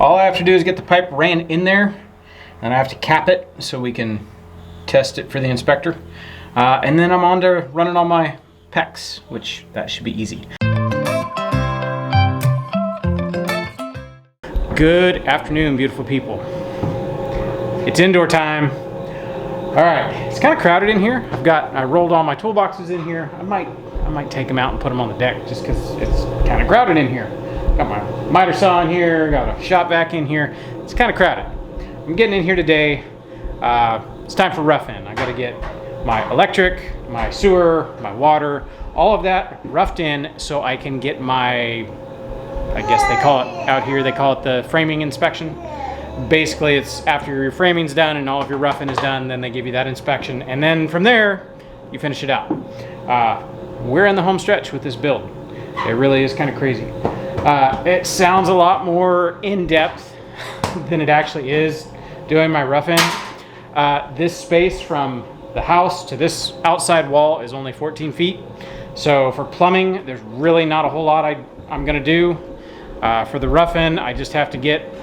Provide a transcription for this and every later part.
All I have to do is get the pipe ran in there, and I have to cap it so we can test it for the inspector. And then I'm on to running all my PEX, which that should be easy. Good afternoon, beautiful people. It's indoor time. All right, it's kind of crowded in here. I rolled all my toolboxes in here. I might take them out and put them on the deck just because it's kind of crowded in here. Got my miter saw in here, got a shop vac in here. It's kind of crowded. I'm getting in here today. It's time for rough-in. I got to get my electric, my sewer, my water, all of that roughed in so I can get my, I guess they call it out here, they call it the framing inspection. Basically, it's after your framing's done and all of your roughing is done, then they give you that inspection, and then from there, you finish it out. We're in the home stretch with this build. It really is kind of crazy. It sounds a lot more in-depth than it actually is doing my roughing. This space from the house to this outside wall is only 14 feet. So for plumbing, there's really not a whole lot I'm gonna do. For the rough-in, I just have to get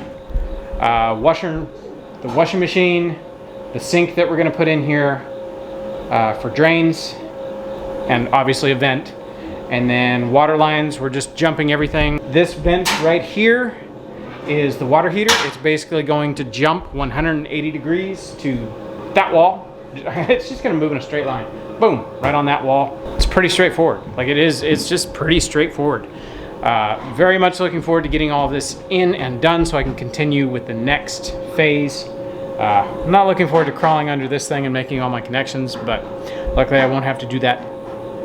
the washing machine, the sink that we're gonna put in here for drains, and obviously a vent. And then water lines, we're just jumping everything. This vent right here is the water heater. It's basically going to jump 180 degrees to that wall. It's just gonna move in a straight line. Boom, right on that wall. It's pretty straightforward. Like it's just pretty straightforward. Very much looking forward to getting all of this in and done so I can continue with the next phase. I'm not looking forward to crawling under this thing and making all my connections, but luckily I won't have to do that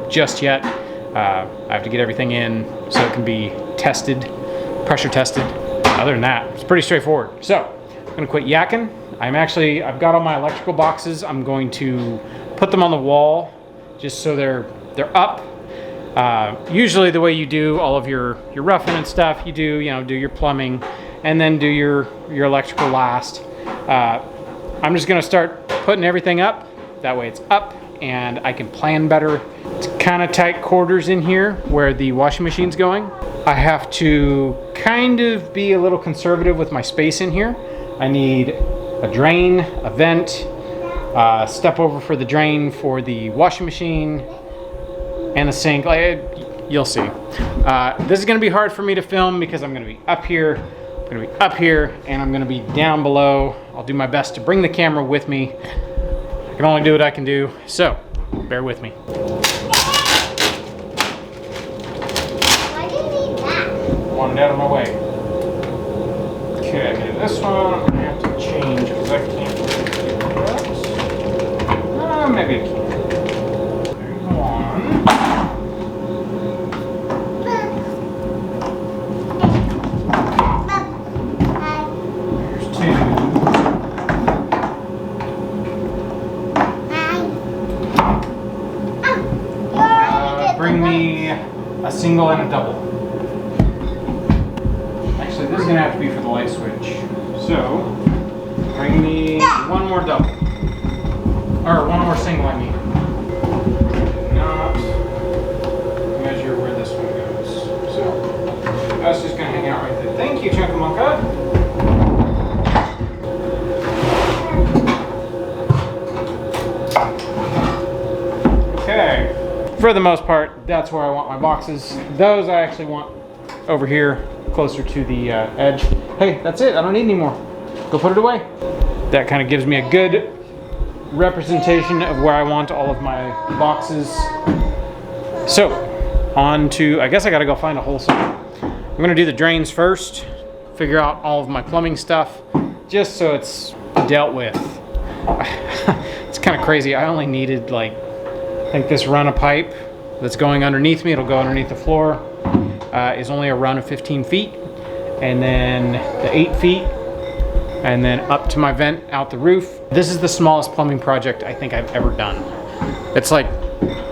just yet. I have to get everything in so it can be tested, pressure tested. Other than that, it's pretty straightforward. So, I'm gonna quit yakking. I've got all my electrical boxes. I'm going to put them on the wall just so they're up. Usually the way you do all of your roughing and stuff, you do your plumbing and then do your electrical last. I'm just gonna start putting everything up. That way it's up and I can plan better. It's kind of tight quarters in here where the washing machine's going. I have to kind of be a little conservative with my space in here. I need a drain, a vent, step over for the drain for the washing machine, and the sink. You'll see. This is gonna be hard for me to film because I'm gonna be up here, and I'm gonna be down below. I'll do my best to bring the camera with me. I can only do what I can do, so bear with me. Why do you need that? Want it out of my way. Okay, this one I'm gonna have to change because I can't do that. Maybe I can. There's one. There's two. Bring me a single and a double. Actually, this is gonna have to be for the light switch. So, bring me one more double. Or one more single, I mean. Did not measure where this one goes. So, that's just gonna hang out right there. Thank you, Chunkamunka. Okay. For the most part, that's where I want my boxes. Those I actually want over here, closer to the edge. Hey, that's it. I don't need any more. Go put it away. That kind of gives me a good representation of where I want all of my boxes. So, on to, I guess I gotta go find a hole somewhere. I'm gonna do the drains first, figure out all of my plumbing stuff, just so it's dealt with. It's kind of crazy. I only needed like, I think this run of pipe that's going underneath me, it'll go underneath the floor, is only a run of 15 feet. And then the 8 feet, and then up to my vent out the roof. This is the smallest plumbing project I think I've ever done. It's like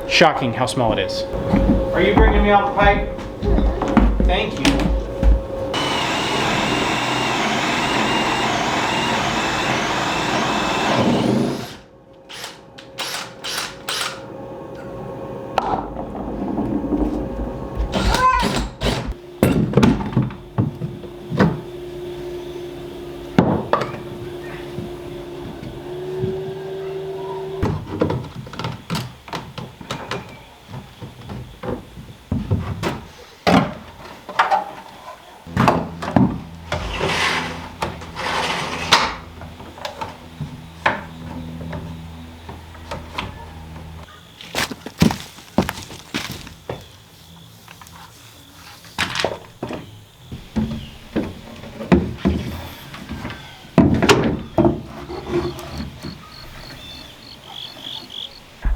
shocking how small it is. Are you bringing me out the pipe? Thank you.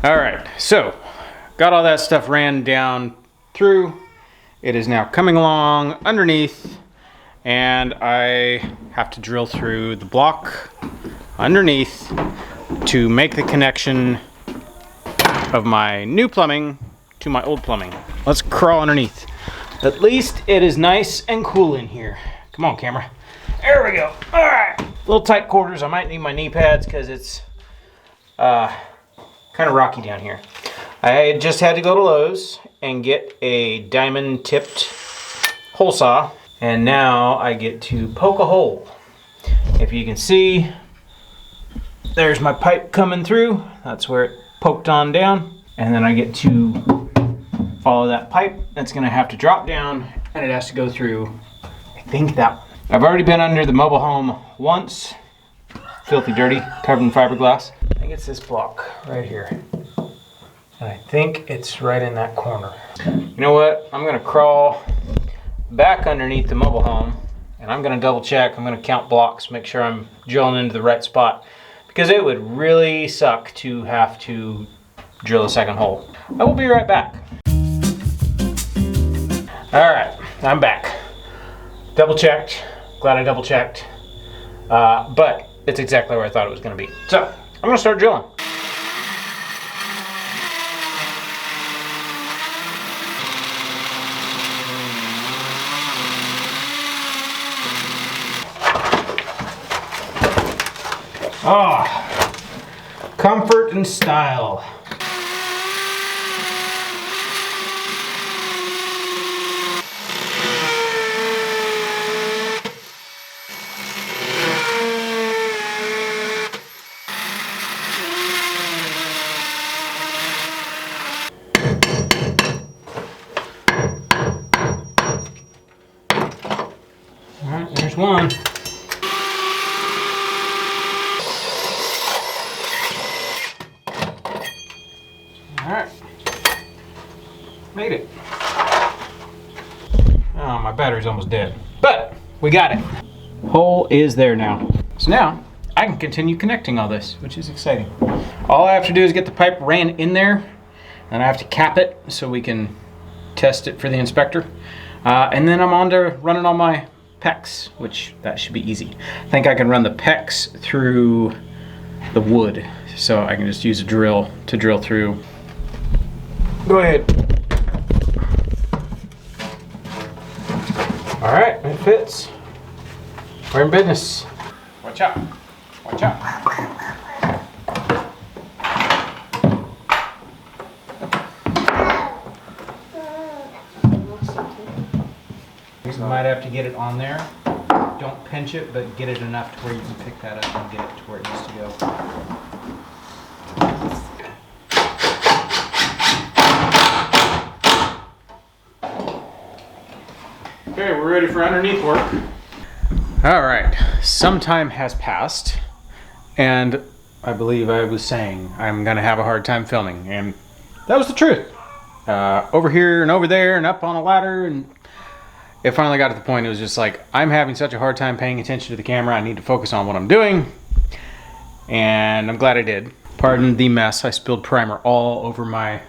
All right, so got all that stuff ran down through. It is now coming along underneath, and I have to drill through the block underneath to make the connection of my new plumbing to my old plumbing. Let's crawl underneath. At least it is nice and cool in here. Come on, camera. There we go. All right. Little tight quarters. I might need my knee pads because it's kind of rocky down here. I just had to go to Lowe's and get a diamond tipped hole saw, and now I get to poke a hole. If you can see, there's my pipe coming through. That's where it poked on down, and then I get to follow that pipe. That's gonna have to drop down, and it has to go through, I think, that one. I've already been under the mobile home once. Filthy dirty, covered in fiberglass. I think it's this block right here. And I think it's right in that corner. You know what? I'm gonna crawl back underneath the mobile home, and I'm gonna double check. I'm gonna count blocks, make sure I'm drilling into the right spot, because it would really suck to have to drill a second hole. I will be right back. All right, I'm back. Double checked. Glad I double checked. But it's exactly where I thought it was gonna be. So I'm gonna start drilling. Oh, comfort and style. All right, there's one. Alright, made it. Oh, my battery's almost dead, but we got it. Hole is there now. So now I can continue connecting all this, which is exciting. All I have to do is get the pipe ran in there, and I have to cap it so we can test it for the inspector. And then I'm on to running all my PEX, which that should be easy. I think I can run the PEX through the wood, so I can just use a drill to drill through. Go ahead. All right, it fits. We're in business. Watch out. Watch out. You might have to get it on there. Don't pinch it, but get it enough to where you can pick that up and get it to where it needs to go. Okay, we're ready for underneath work. All right, some time has passed, and I believe I was saying I'm gonna have a hard time filming, and that was the truth. Over here and over there and up on a ladder, and it finally got to the point it was just like, I'm having such a hard time paying attention to the camera. I need to focus on what I'm doing, and I'm glad I did. Pardon the mess. I spilled primer all over my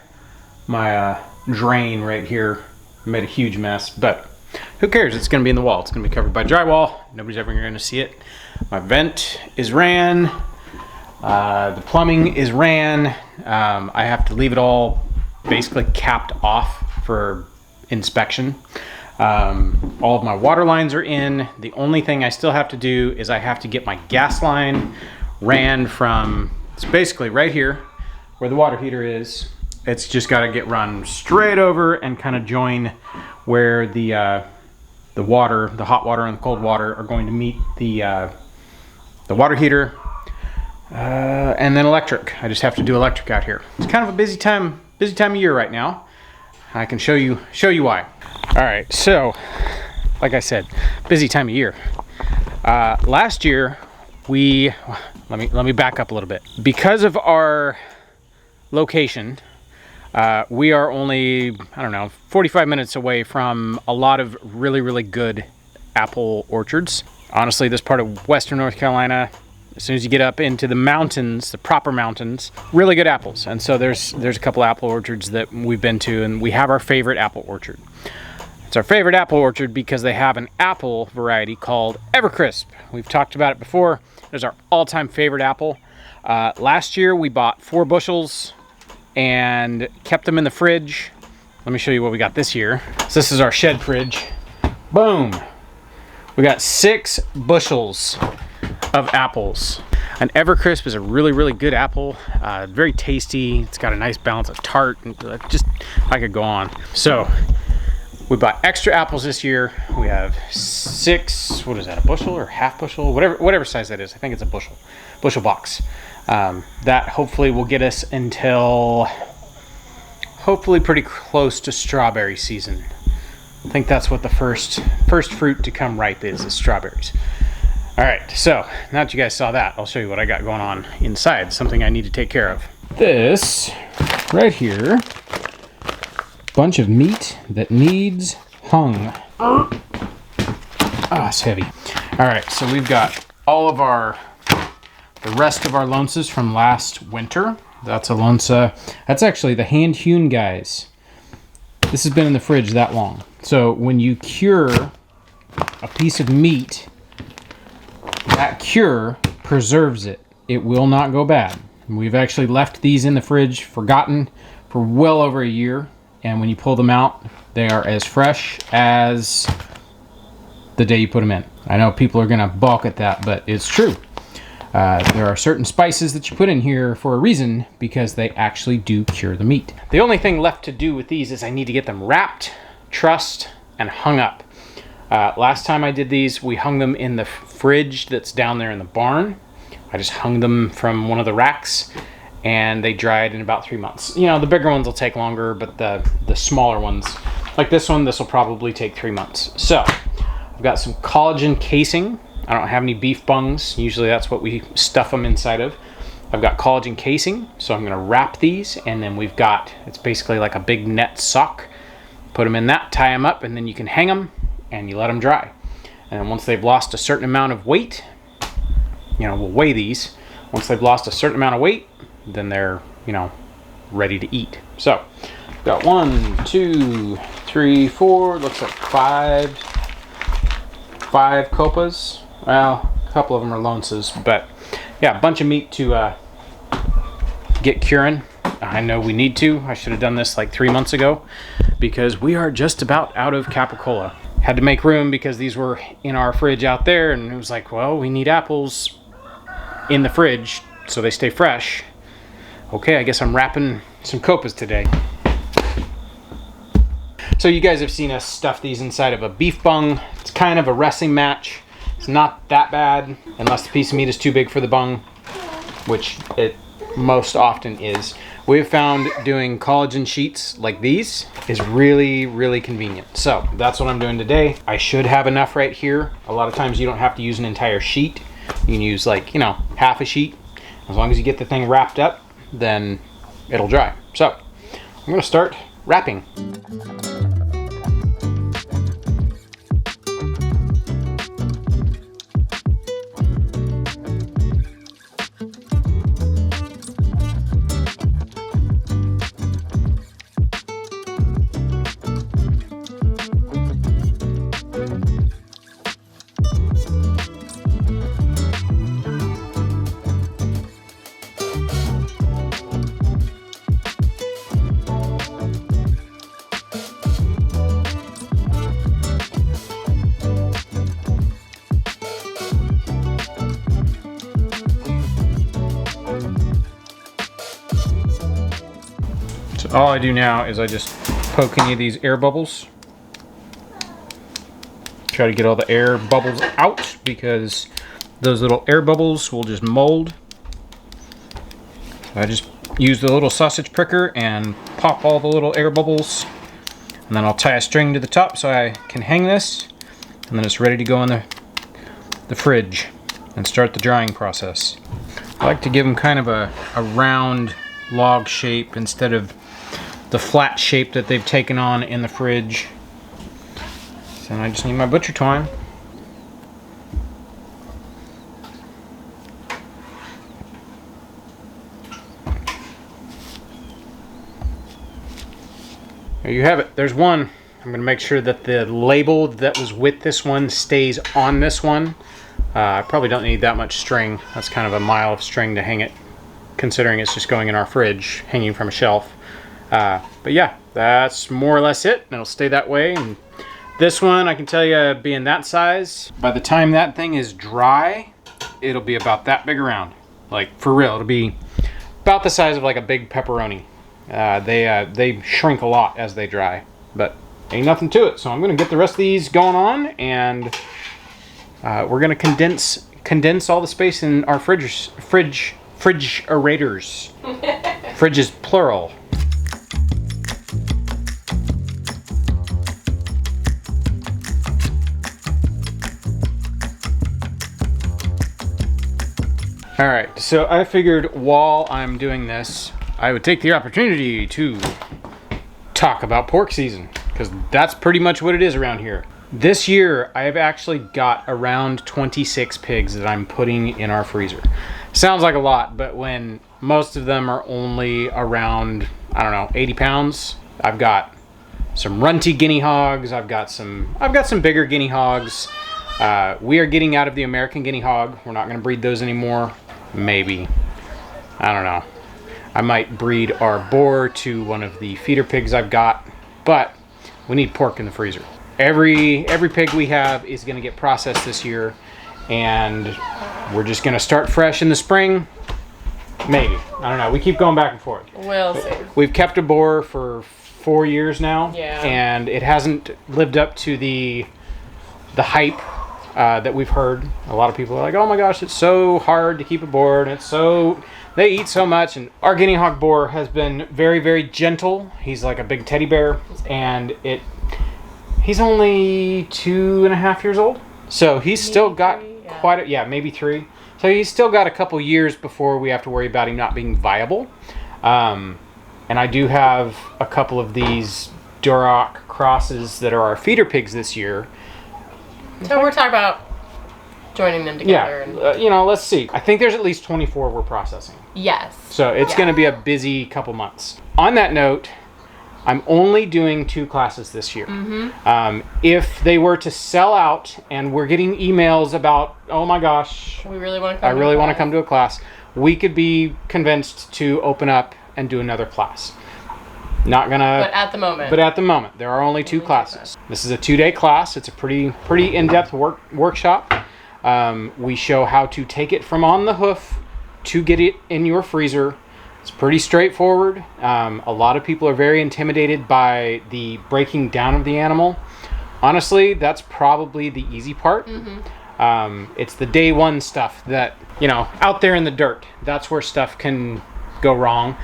drain right here. I made a huge mess, but who cares? It's going to be in the wall. It's going to be covered by drywall. Nobody's ever going to see it. My vent is ran. The plumbing is ran. I have to leave it all basically capped off for inspection. All of my water lines are in. The only thing I still have to do is I have to get my gas line ran from, it's basically right here where the water heater is. It's just got to get run straight over and kind of join where the water, the hot water and the cold water are going to meet the water heater, and then electric. I just have to do electric out here. It's kind of a busy time of year right now. I can show you why. All right, so like I said, busy time of year. Last year let me back up a little bit. Because of our location, we are only, I don't know, 45 minutes away from a lot of really, really good apple orchards. Honestly, this part of Western North Carolina, as soon as you get up into the mountains, the proper mountains, really good apples. And so there's a couple apple orchards that we've been to, and we have our favorite apple orchard. It's our favorite apple orchard because they have an apple variety called Evercrisp. We've talked about it before. It's our all-time favorite apple. Last year we bought 4 bushels and kept them in the fridge. Let me show you what we got this year. So this is our shed fridge. Boom! We got 6 bushels of apples. An Evercrisp is a really, really good apple. Very tasty. It's got a nice balance of tart. And just, I could go on. So we bought extra apples this year. We have 6, what is that, a bushel or half bushel? Whatever size that is. I think it's a bushel box. That hopefully will get us until hopefully pretty close to strawberry season. I think that's what the first fruit to come ripe is strawberries. All right, so now that you guys saw that, I'll show you what I got going on inside, something I need to take care of. This right here, bunch of meat that needs hung. It's heavy. All right, so we've got all of the rest of our lonces from last winter. That's a lonza. That's actually the hand-hewn guys. This has been in the fridge that long. So when you cure a piece of meat, that cure preserves it. It will not go bad. We've actually left these in the fridge, forgotten, for well over a year. And when you pull them out, they are as fresh as the day you put them in. I know people are going to balk at that, but it's true. There are certain spices that you put in here for a reason, because they actually do cure the meat. The only thing left to do with these is I need to get them wrapped, trussed, and hung up. Last time I did these, we hung them in the fridge that's down there in the barn. I just hung them from one of the racks, and they dried in about 3 months. You know, the bigger ones will take longer, but the smaller ones, like this one, this will probably take 3 months. So I've got some collagen casing. I don't have any beef bungs. Usually that's what we stuff them inside of. I've got collagen casing, so I'm gonna wrap these, and then we've got, it's basically like a big net sock. Put them in that, tie them up, and then you can hang them, and you let them dry. And then once they've lost a certain amount of weight, you know, we'll weigh these. Once they've lost a certain amount of weight, then they're, you know, ready to eat. So, got 1, 2, 3, 4, looks like 5 copas. Well, a couple of them are lonces, but yeah, a bunch of meat to get curing. I know we need to. I should have done this like 3 months ago, because we are just about out of capicola. Had to make room because these were in our fridge out there, and it was like, well, we need apples in the fridge so they stay fresh. Okay, I guess I'm wrapping some copas today. So you guys have seen us stuff these inside of a beef bung. It's kind of a wrestling match. It's not that bad, unless the piece of meat is too big for the bung, which it most often is. We've found doing collagen sheets like these is really, really convenient. So that's what I'm doing today. I should have enough right here. A lot of times you don't have to use an entire sheet. You can use, like, you know, half a sheet. As long as you get the thing wrapped up, then it'll dry. So I'm gonna start wrapping. All I do now is I just poke any of these air bubbles. Try to get all the air bubbles out, because those little air bubbles will just mold. So I just use the little sausage pricker and pop all the little air bubbles. And then I'll tie a string to the top so I can hang this. And then it's ready to go in the fridge and start the drying process. I like to give them kind of a round log shape instead of the flat shape that they've taken on in the fridge. So I just need my butcher twine. There you have it. There's one. I'm going to make sure that the label that was with this one stays on this one. I probably don't need that much string. That's kind of a mile of string to hang it, considering it's just going in our fridge, hanging from a shelf. But yeah, that's more or less it. And it'll stay that way. And this one, I can tell you, being that size, by the time that thing is dry, it'll be about that big around. Like, for real, it'll be about the size of like a big pepperoni. They shrink a lot as they dry, but ain't nothing to it. So I'm gonna get the rest of these going on, and we're gonna condense all the space in our refrigerators. Fridge is plural. All right, so I figured while I'm doing this, I would take the opportunity to talk about pork season, because that's pretty much what it is around here. This year, I have actually got around 26 pigs that I'm putting in our freezer. Sounds like a lot, but when most of them are only around, I don't know, 80 pounds, I've got some runty guinea hogs, I've got some bigger guinea hogs. We are getting out of the American guinea hog. We're not gonna breed those anymore. Maybe. I don't know. I might breed our boar to one of the feeder pigs I've got, but we need pork in the freezer. Every pig we have is going to get processed this year, and we're just going to start fresh in the spring. Maybe. I don't know. We keep going back and forth. We'll see. We've kept a boar for 4 years now, yeah, and it hasn't lived up to the hype that we've heard. A lot of people are like, oh my gosh, it's so hard to keep a boar, and they eat so much. And our guinea hog boar has been very, very gentle. He's like a big teddy bear, and he's only 2.5 years old. So he's still got maybe 3. So he's still got a couple years before we have to worry about him not being viable. And I do have a couple of these Duroc crosses that are our feeder pigs this year. So we're talking about joining them together. Yeah, let's see. I think there's at least 24 we're processing. Yes. So it's going to be a busy couple months. On that note, I'm only doing 2 classes this year. Mm-hmm. If they were to sell out, and we're getting emails about, oh my gosh, I really want to come to a class, we could be convinced to open up and do another class. Not gonna. But at the moment, there are only 2 classes. This is a 2-day class. It's a pretty in-depth workshop. We show how to take it from on the hoof to get it in your freezer. It's pretty straightforward. A lot of people are very intimidated by the breaking down of the animal. Honestly, that's probably the easy part. Mm-hmm. It's the day one stuff that, out there in the dirt. That's where stuff can go wrong.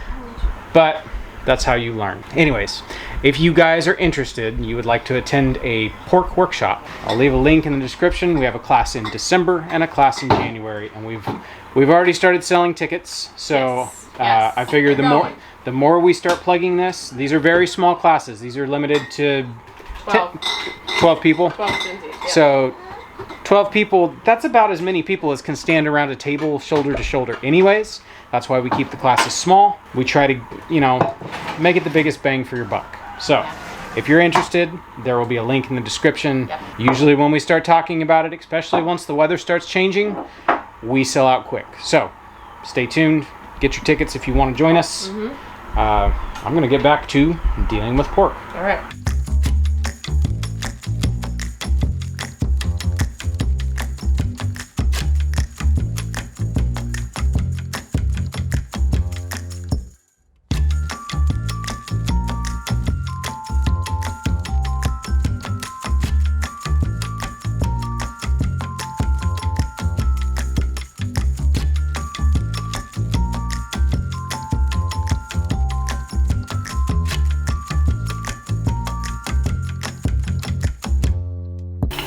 But that's how you learn. Anyways, if you guys are interested and you would like to attend a pork workshop, I'll leave a link in the description. We have a class in December and a class in January, and we've already started selling tickets. So yes. I figure the more we start plugging this, these are very small classes. These are limited to 12 people. 12 students each, yeah. So 12 people, that's about as many people as can stand around a table shoulder to shoulder anyways. That's why we keep the classes small. We try to, make it the biggest bang for your buck. So if you're interested, there will be a link in the description. Yep. Usually when we start talking about it, especially once the weather starts changing, we sell out quick. So stay tuned. Get your tickets if you want to join us. Mm-hmm. I'm going to get back to dealing with pork. All right.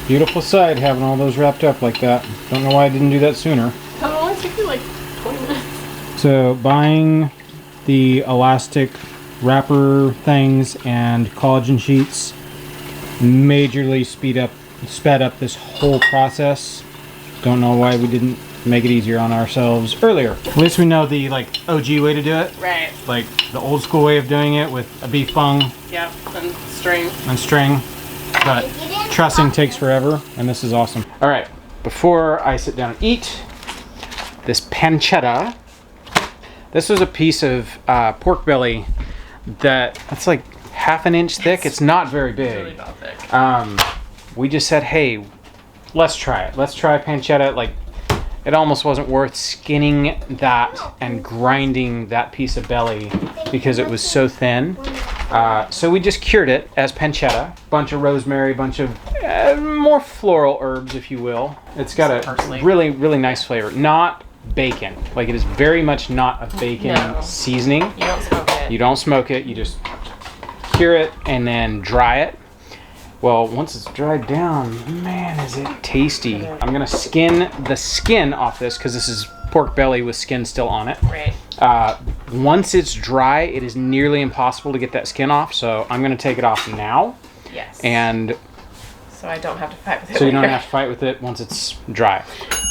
Beautiful sight having all those wrapped up like that. Don't know why I didn't do that sooner. It only took you like 20 minutes. So buying the elastic wrapper things and collagen sheets majorly sped up this whole process. Don't know why we didn't make it easier on ourselves earlier. At least we know the like OG way to do it. Right. Like the old school way of doing it with a beef bung. Yep. And string. And string. But trussing takes forever, and this is awesome. All right, before I sit down and eat, this pancetta. This was a piece of pork belly that's like half an inch thick. It's not very big. Really not thick. We just said, hey, let's try it. Let's try pancetta. Like, it almost wasn't worth skinning that and grinding that piece of belly because it was so thin. So we just cured it as pancetta. Bunch of rosemary, bunch of more floral herbs, if you will. It's got a really, really nice flavor. Not bacon. Like, it is very much not a bacon seasoning. You don't smoke it. You don't smoke it. You just cure it and then dry it. Well, once it's dried down, man, is it tasty. I'm gonna skin the skin off this because this is pork belly with skin still on it. Right. Once it's dry, it is nearly impossible to get that skin off, so I'm gonna take it off now. Yes. And so I don't have to fight with it. so you don't have to fight with it once it's dry.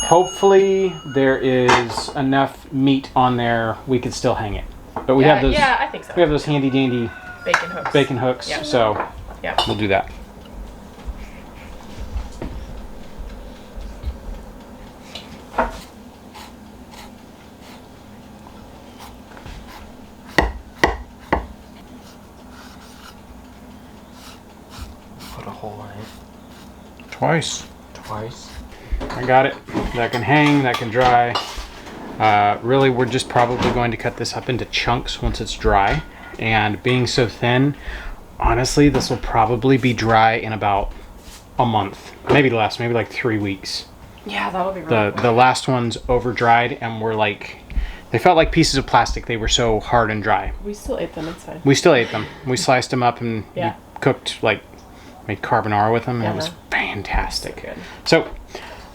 Hopefully there is enough meat on there we could still hang it. But we have those. Yeah, I think so. We have those handy dandy bacon hooks. Yep. So yep. We'll do that. Put a hole in it. Twice. I got it. That can hang, that can dry. Really, we're just probably going to cut this up into chunks once it's dry. And being so thin, honestly, this will probably be dry in about a month. Maybe less, maybe like 3 weeks. Yeah, that would be really The last ones over dried and were like, they felt like pieces of plastic. They were so hard and dry. We still ate them, it's fine. We still ate them. We sliced them up and we cooked, like, made carbonara with them, and it was fantastic. So,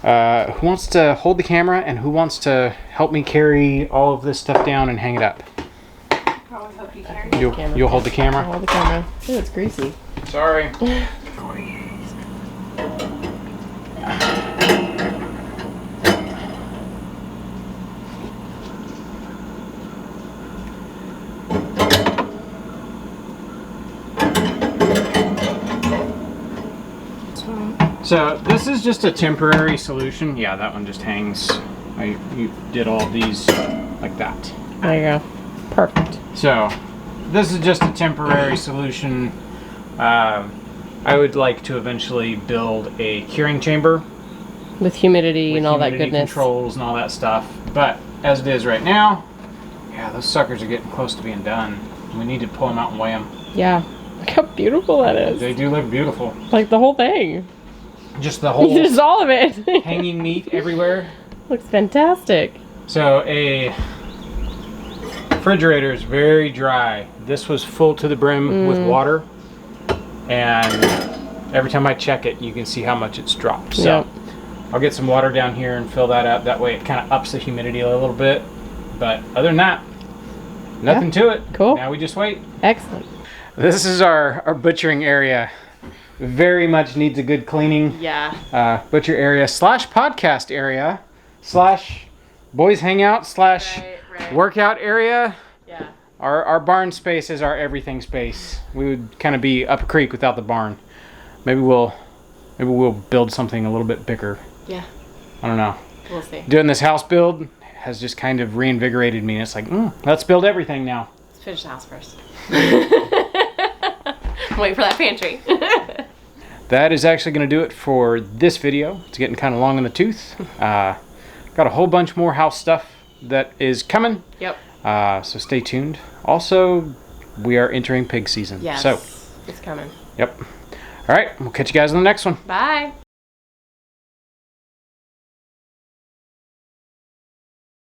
who wants to hold the camera and who wants to help me carry all of this stuff down and hang it up? I'll help you carry it. You'll hold the camera? I'll hold the camera. Ooh, it's greasy. Sorry. So this is just a temporary solution. Yeah, that one just hangs. You did all these like that. There you go. Perfect. So this is just a temporary solution. I would like to eventually build a curing chamber with humidity with and all that humidity goodness. controls and all that stuff. But as it is right now, yeah, those suckers are getting close to being done. We need to pull them out and weigh them. Yeah. Look how beautiful that is. They do look beautiful. Like the whole thing. Just the whole Just all of it. hanging meat everywhere. Looks fantastic. So a refrigerator is very dry. This was full to the brim with water, and every time I check it, you can see how much it's dropped. So I'll get some water down here and fill that up. That way it kind of ups the humidity a little bit. But other than that, nothing to it. Cool. Now we just wait. Excellent. This is our butchering area. Very much needs a good cleaning. Yeah. Butcher area / podcast area / boys hangout / workout area. Yeah. Our barn space is our everything space. We would kind of be up a creek without the barn. Maybe we'll build something a little bit bigger. Yeah. I don't know. We'll see. Doing this house build has just kind of reinvigorated me. And it's like, let's build everything now. Let's finish the house first. Wait for that pantry. That is actually going to do it for this video. It's getting kind of long in the tooth. Got a whole bunch more house stuff that is coming. Yep. So stay tuned. Also, we are entering pig season. Yes. So it's coming. Yep. All right. We'll catch you guys in the next one. Bye.